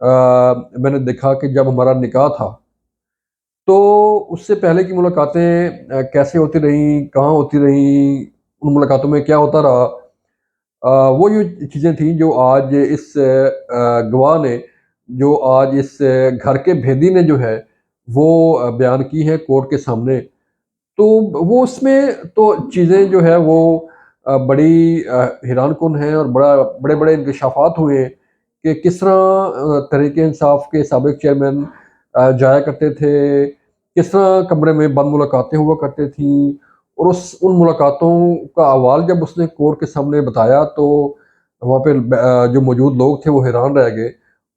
میں نے دیکھا کہ جب ہمارا نکاح تھا تو اس سے پہلے کی ملاقاتیں کیسے ہوتی رہیں، کہاں ہوتی رہیں، ان ملاقاتوں میں کیا ہوتا رہا، وہ جو چیزیں تھیں جو آج اس گواہ نے، جو آج اس گھر کے بھیدی نے جو ہے وہ بیان کی ہیں کورٹ کے سامنے، تو وہ اس میں تو چیزیں جو ہے وہ بڑی حیران کن ہیں، اور بڑے بڑے انکشافات ہوئے ہیں کہ کس طرح تحریک انصاف کے سابق چیئرمین جایا کرتے تھے، کس طرح کمرے میں بند ملاقاتیں ہوا کرتے تھیں، اور ان ملاقاتوں کا احوال جب اس نے کورٹ کے سامنے بتایا تو وہاں پہ جو موجود لوگ تھے وہ حیران رہ گئے،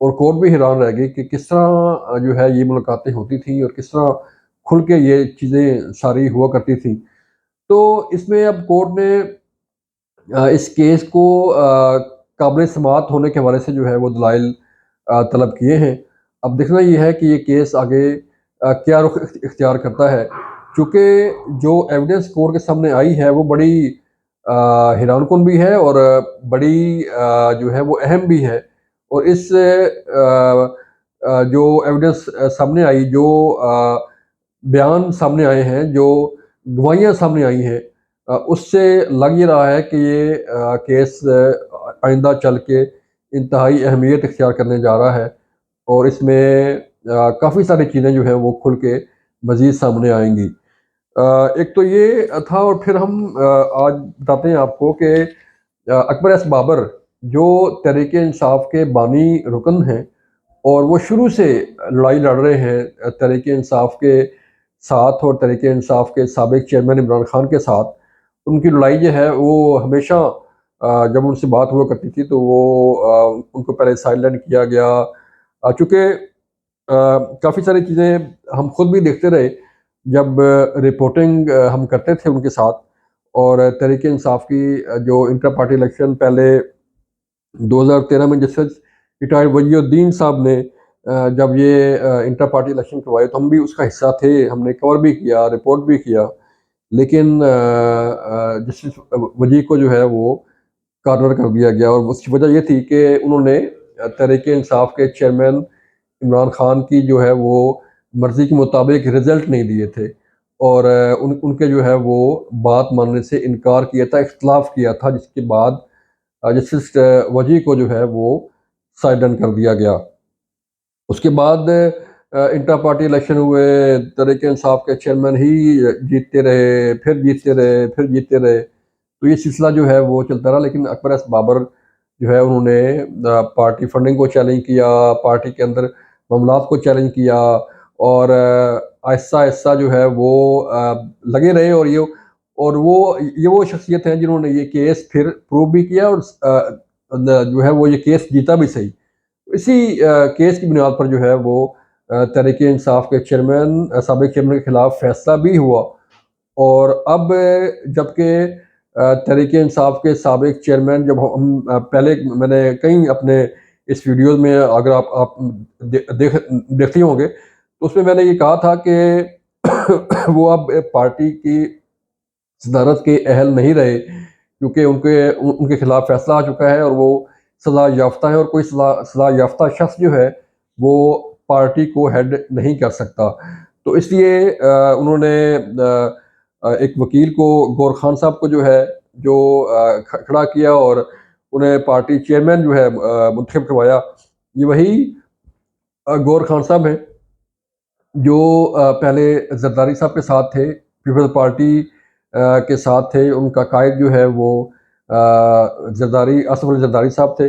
اور کورٹ بھی حیران رہ گئی کہ کس طرح جو ہے یہ ملاقاتیں ہوتی تھیں اور کس طرح کھل کے یہ چیزیں ساری ہوا کرتی تھیں۔ تو اس میں اب کورٹ نے اس کیس کو قابل سماعت ہونے کے حوالے سے جو ہے وہ دلائل طلب کیے ہیں۔ اب دیکھنا یہ ہے کہ یہ کیس آگے کیا رخ اختیار کرتا ہے، چونکہ جو ایویڈنس کورٹ کے سامنے آئی ہے وہ بڑی حیران کن بھی ہے، اور بڑی جو ہے وہ اہم بھی ہے، اور اس جو ایویڈنس سامنے آئی، جو بیان سامنے آئے ہیں، جو گواہیاں سامنے آئی ہیں، اس سے لگ یہ رہا ہے کہ یہ کیس آئندہ چل کے انتہائی اہمیت اختیار کرنے جا رہا ہے، اور اس میں کافی ساری چیزیں جو ہیں وہ کھل کے مزید سامنے آئیں گی۔ ایک تو یہ تھا، اور پھر ہم آج بتاتے ہیں آپ کو کہ اکبر ایس بابر جو تحریک انصاف کے بانی رکن ہیں، اور وہ شروع سے لڑائی لڑ رہے ہیں تحریک انصاف کے ساتھ اور تحریک انصاف کے سابق چیئرمین عمران خان کے ساتھ، ان کی لڑائی جو ہے وہ ہمیشہ جب ان سے بات ہوا کرتی تھی تو وہ ان کو پہلے سائلنٹ کیا گیا، چونکہ کافی ساری چیزیں ہم خود بھی دیکھتے رہے جب رپورٹنگ ہم کرتے تھے ان کے ساتھ، اور تحریک انصاف کی جو انٹر پارٹی الیکشن پہلے 2013 میں جس ریٹائرڈ وجی الدین صاحب نے جب یہ انٹر پارٹی الیکشن کروائے تو ہم بھی اس کا حصہ تھے، ہم نے کور بھی کیا، رپورٹ بھی کیا، لیکن جسٹس وجی کو جو ہے وہ کارنر کر دیا گیا، اور اس کی وجہ یہ تھی کہ انہوں نے تحریک انصاف کے چیئرمین عمران خان کی جو ہے وہ مرضی کے مطابق رزلٹ نہیں دیے تھے، اور ان کے جو ہے وہ بات ماننے سے انکار کیا تھا، اختلاف کیا تھا، جس کے بعد جسٹس وجی کو جو ہے وہ سائیڈن کر دیا گیا۔ اس کے بعد انٹر پارٹی الیکشن ہوئے، تحریک انصاف کے چیئرمین ہی جیتتے رہے، پھر جیتتے رہے، پھر جیتتے رہے، تو یہ سلسلہ جو ہے وہ چلتا رہا، لیکن اکبر ایس بابر جو ہے انہوں نے پارٹی فنڈنگ کو چیلنج کیا، پارٹی کے اندر معاملات کو چیلنج کیا، اور آہستہ آہستہ جو ہے وہ لگے رہے، اور وہ شخصیت ہیں جنہوں نے یہ کیس پھر پروو بھی کیا، اور جو ہے وہ یہ کیس جیتا بھی صحیح۔ اسی کیس کی بنیاد پر جو ہے وہ تحریک انصاف کے چیئرمین، سابق چیئرمین کے خلاف فیصلہ بھی ہوا، اور اب جبکہ تحریک انصاف کے سابق چیئرمین، جب ہم پہلے میں نے کئی اپنے اس ویڈیوز میں اگر آپ دیکھتے ہوں گے تو اس میں نے یہ کہا تھا کہ وہ اب پارٹی کی صدارت کے اہل نہیں رہے، کیونکہ ان کے خلاف فیصلہ آ چکا ہے، اور وہ سزا یافتہ ہیں، اور کوئی سزا یافتہ شخص جو ہے وہ پارٹی کو ہیڈ نہیں کر سکتا، تو اس لیے انہوں نے ایک وکیل کو، گور خان صاحب کو جو ہے جو کھڑا کیا، اور انہیں پارٹی چیئرمین جو ہے منتخب کروایا۔ یہ وہی گور خان صاحب ہیں جو پہلے زرداری صاحب کے ساتھ تھے، پیپلز پارٹی کے ساتھ تھے، ان کا قائد جو ہے وہ زرداری، آصف علی زرداری صاحب تھے،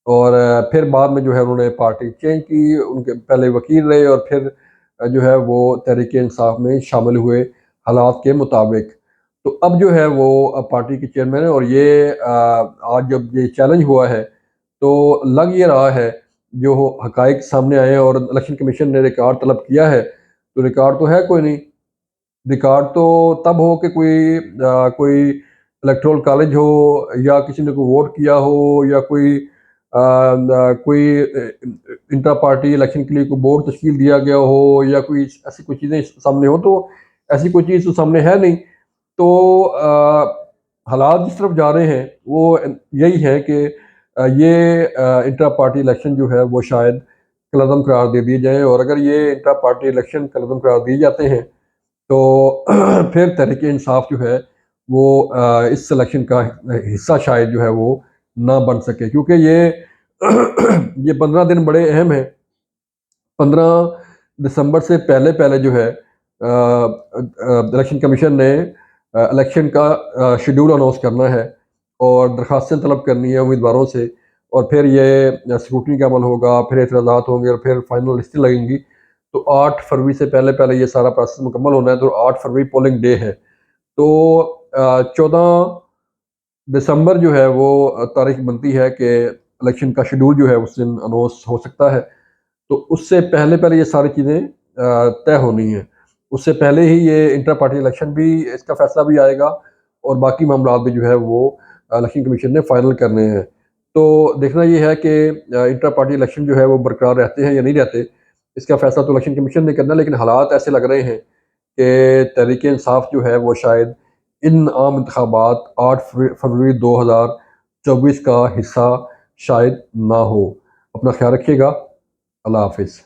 اور پھر بعد میں جو ہے انہوں نے پارٹی چینج کی، ان کے پہلے وکیل رہے، اور پھر جو ہے وہ تحریک انصاف میں شامل ہوئے حالات کے مطابق، تو اب جو ہے وہ پارٹی کے چیئرمین ہیں، اور یہ آج جب یہ چیلنج ہوا ہے تو لگ یہ رہا ہے، جو حقائق سامنے آئے ہیں، اور الیکشن کمیشن نے ریکارڈ طلب کیا ہے، تو ریکارڈ تو ہے کوئی نہیں، ریکارڈ تو تب ہو کہ کوئی الیکٹرول کالج ہو، یا کسی نے کوئی ووٹ کیا ہو، یا کوئی انٹر پارٹی الیکشن کے لیے کوئی بورڈ تشکیل دیا گیا ہو، یا کوئی ایسی کوئی چیزیں سامنے ہو، تو ایسی کوئی چیز تو سامنے ہے نہیں، تو حالات جس طرف جا رہے ہیں وہ یہی ہے کہ یہ انٹرا پارٹی الیکشن جو ہے وہ شاید کالعدم قرار دے دیے جائیں، اور اگر یہ انٹرا پارٹی الیکشن کالعدم قرار دیے جاتے ہیں تو پھر تحریک انصاف جو ہے وہ اس الیکشن کا حصہ شاید جو ہے وہ نہ بن سکے، کیونکہ یہ 15 دن بڑے اہم ہیں۔ 15 دسمبر سے پہلے پہلے جو ہے الیکشن کمیشن نے الیکشن کا شیڈول اناؤنس کرنا ہے اور درخواستیں طلب کرنی ہے امیدواروں سے، اور پھر یہ اسکروٹنی کا عمل ہوگا، پھر اعتراضات ہوں گے اور پھر فائنل لسٹیں لگیں گی۔ تو 8 فروری سے پہلے پہلے یہ سارا پروسیس مکمل ہونا ہے، تو 8 فروری پولنگ ڈے ہے۔ تو 14 دسمبر جو ہے وہ تاریخ بنتی ہے کہ الیکشن کا شیڈول جو ہے اس دن اناؤنس ہو سکتا ہے۔ تو اس سے پہلے پہلے یہ ساری چیزیں طے ہونی ہیں، اس سے پہلے ہی یہ انٹر پارٹی الیکشن بھی، اس کا فیصلہ بھی آئے گا، اور باقی معاملات بھی جو ہے وہ الیکشن کمیشن نے فائنل کرنے ہیں۔ تو دیکھنا یہ ہے کہ انٹر پارٹی الیکشن جو ہے وہ برقرار رہتے ہیں یا نہیں رہتے، اس کا فیصلہ تو الیکشن کمیشن نے کرنا ہے، لیکن حالات ایسے لگ رہے ہیں کہ تحریک انصاف جو ہے وہ شاید ان عام انتخابات 8 فروری 2024 کا حصہ شاید نہ ہو۔ اپنا خیال رکھیے گا۔ اللہ حافظ۔